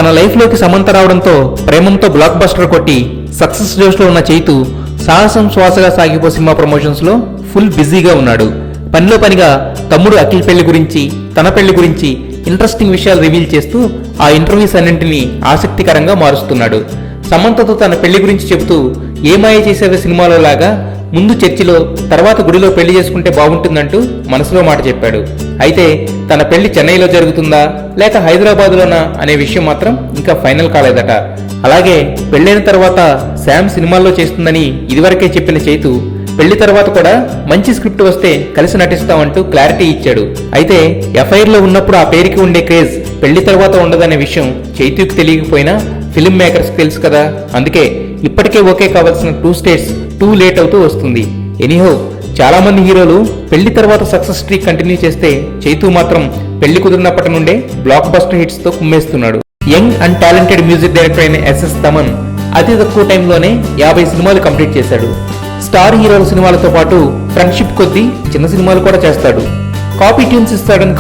తన లైఫ్ లోకి సమంత రావడంతో ప్రేమంతో బ్లాక్ బస్టర్ కొట్టి సక్సెస్ జోష్ లో ఉన్న చైతు సాహసం శ్వాసగా సాగిపో సినిమా ప్రమోషన్స్ లో ఫుల్ బిజీగా ఉన్నాడు. పనిలో పనిగా తమ్ముడు అఖిల్ పెళ్లి గురించి, తన పెళ్లి గురించి ఇంట్రెస్టింగ్ విషయాలు రివీల్ చేస్తూ ఆ ఇంటర్వ్యూస్ అన్నింటినీ ఆసక్తికరంగా మారుస్తున్నాడు. సమంతతో తన పెళ్లి గురించి చెబుతూ ఏమాయ చేసేవే సినిమాలో లాగా ముందు చర్చిలో తర్వాత గుడిలో పెళ్లి చేసుకుంటే బాగుంటుందంటూ మనసులో మాట చెప్పాడు. అయితే తన పెళ్లి చెన్నైలో జరుగుతుందా లేక హైదరాబాద్లోనా అనే విషయం మాత్రం ఇంకా ఫైనల్ కాలేదట. అలాగే పెళ్లైన తర్వాత శామ్ సినిమాల్లో చేస్తుందని ఇదివరకే చెప్పిన చైతు పెళ్లి తర్వాత కూడా మంచి స్క్రిప్ట్ వస్తే కలిసి నటిస్తామంటూ క్లారిటీ ఇచ్చాడు. అయితే ఎఫ్ఐఆర్ లో ఉన్నప్పుడు ఆ పేరుకి ఉండే క్రేజ్ పెళ్లి తర్వాత ఉండదనే విషయం చైతుకి తెలియకపోయినా ఫిల్మ్ మేకర్స్ తెలుసు కదా. అందుకే ఇప్పటికే ఓకే కావాల్సిన 2 స్టేట్స్ టూ లేట్ అవుతూ వస్తుంది. ఎనీహో చాలా మంది హీరోలు పెళ్లి తర్వాత సక్సెస్ స్ట్రీక్ కంటిన్యూ చేస్తే చైతు మాత్రం పెళ్లి కుదిరినప్పటి నుండే బ్లాక్ బస్టర్ హిట్స్ తో కుమ్మేస్తున్నాడు. Young and talented music director అయిన ఎస్ఎస్ తమన్ అతి తక్కువ టైంలోనే 50 సినిమాలు కంప్లీట్ చేశాడు. స్టార్ హీరోల సినిమాలతో పాటు ఫ్రెండ్షిప్ కొద్దీ చిన్న సినిమాలు కూడా చేస్తాడు. కాపీ ట్యూన్స్ ఇస్తాడని